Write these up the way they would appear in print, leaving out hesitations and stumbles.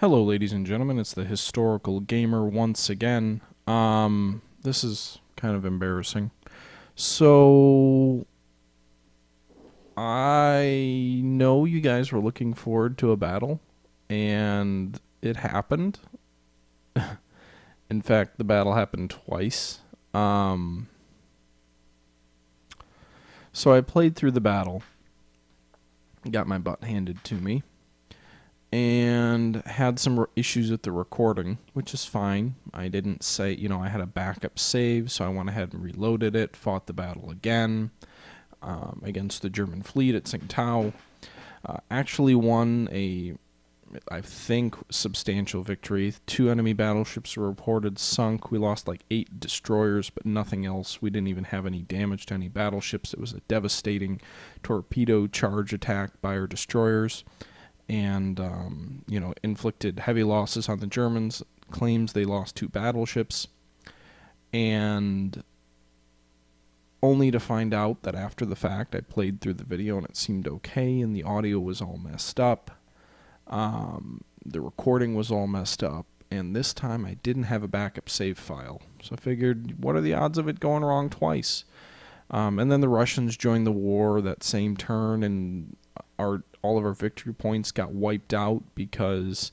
Hello, ladies and gentlemen. It's the Historical Gamer once again. This is kind of embarrassing. So, I know you guys were looking forward to a battle, and it happened. In fact, the battle happened twice. So I played through the battle, got my butt handed to me, and had some issues with the recording, which is fine. I didn't say, I had a backup save, so I went ahead and reloaded it, fought the battle again against the German fleet at Tsingtao. Actually won I think, substantial victory. 2 enemy battleships were reported sunk. We lost like 8 destroyers, but nothing else. We didn't even have any damage to any battleships. It was a devastating torpedo charge attack by our destroyers, and inflicted heavy losses on the Germans. Claims they lost 2 battleships, and only to find out that after the fact I played through the video and it seemed okay, and the audio was all messed up. The recording was all messed up, and this time I didn't have a backup save file. So I figured, what are the odds of it going wrong twice? And then the Russians joined the war that same turn, and all of our victory points got wiped out because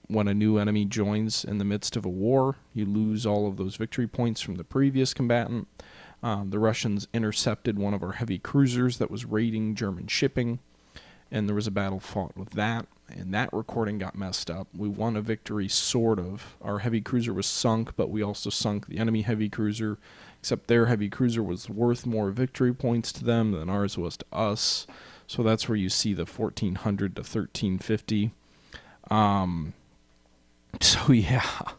when a new enemy joins in the midst of a war, you lose all of those victory points from the previous combatant. The Russians intercepted one of our heavy cruisers that was raiding German shipping, and there was a battle fought with that, and that recording got messed up. We won a victory, sort of. Our heavy cruiser was sunk, but we also sunk the enemy heavy cruiser, except their heavy cruiser was worth more victory points to them than ours was to us. So that's where you see the 1400 to 1350. So yeah,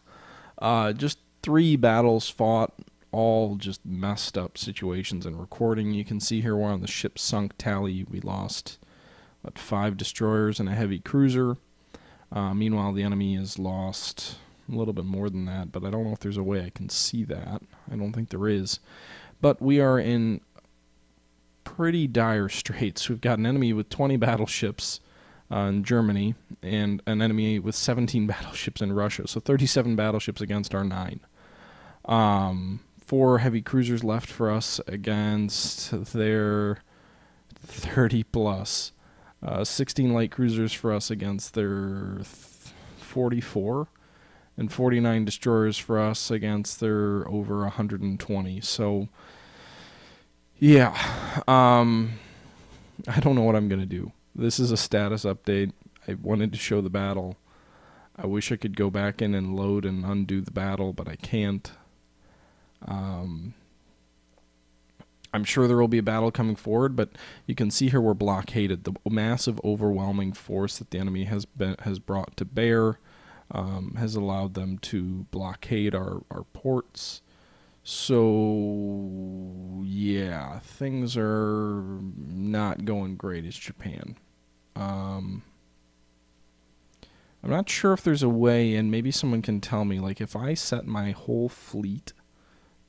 just 3 battles fought, all just messed up situations in recording. You can see here we're on the ship sunk tally. We lost 5 destroyers and a heavy cruiser. Meanwhile, the enemy has lost a little bit more than that, but I don't know if there's a way I can see that. I don't think there is. But we are in pretty dire straits. We've got an enemy with 20 battleships in Germany, and an enemy with 17 battleships in Russia. So 37 battleships against our 9. 4 heavy cruisers left for us against their 30 plus. 16 light cruisers for us against their 44, and 49 destroyers for us against their over 120. So, yeah, I don't know what I'm going to do. This is a status update. I wanted to show the battle. I wish I could go back in and load and undo the battle, but I can't. I'm sure there will be a battle coming forward, but you can see here we're blockaded. The massive, overwhelming force that the enemy has brought to bear has allowed them to blockade our ports. So, yeah, things are not going great as Japan. I'm not sure if there's a way, and maybe someone can tell me, like if I set my whole fleet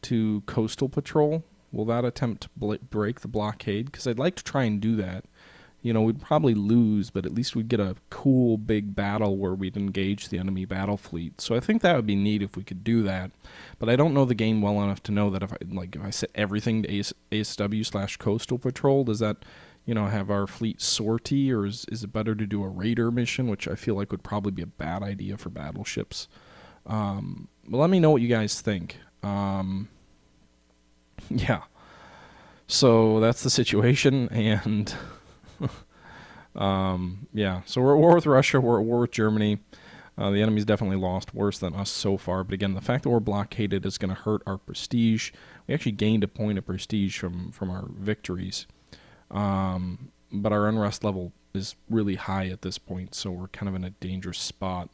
to coastal patrol, will that attempt to break the blockade? Because I'd like to try and do that. We'd probably lose, but at least we'd get a cool big battle where we'd engage the enemy battle fleet. So I think that would be neat if we could do that. But I don't know the game well enough to know that if I set everything to ASW/coastal patrol, does that, have our fleet sortie, or is it better to do a raider mission, which I feel like would probably be a bad idea for battleships. But let me know what you guys think. Yeah, so that's the situation, and yeah, so we're at war with Russia, we're at war with Germany. The enemy's definitely lost worse than us so far, but again, the fact that we're blockaded is going to hurt our prestige. We actually gained a point of prestige from our victories, but our unrest level is really high at this point, so we're kind of in a dangerous spot.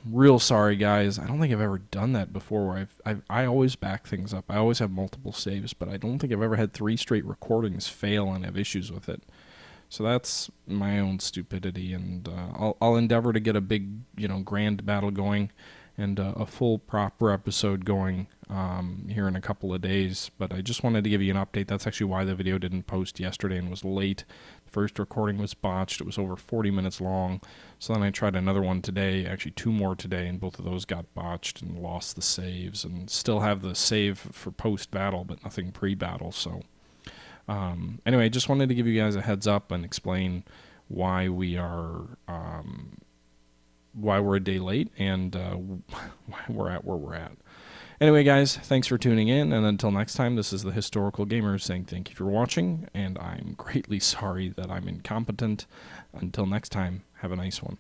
Real sorry, guys. I don't think I've ever done that before where I always back things up. I always have multiple saves, but I don't think I've ever had 3 straight recordings fail and have issues with it. So that's my own stupidity, and I'll endeavor to get a big, grand battle going and a full proper episode going here in a couple of days. But I just wanted to give you an update. That's actually why the video didn't post yesterday and was late. First recording was botched. It was over 40 minutes long. So then I tried another one today, actually 2 more today, and both of those got botched and lost the saves, and still have the save for post-battle, but nothing pre-battle. So anyway, just wanted to give you guys a heads up and explain why we are why we're a day late and why we're at where we're at. Anyway, guys, thanks for tuning in, and until next time, this is the Historical Gamer saying thank you for watching, and I'm greatly sorry that I'm incompetent. Until next time, have a nice one.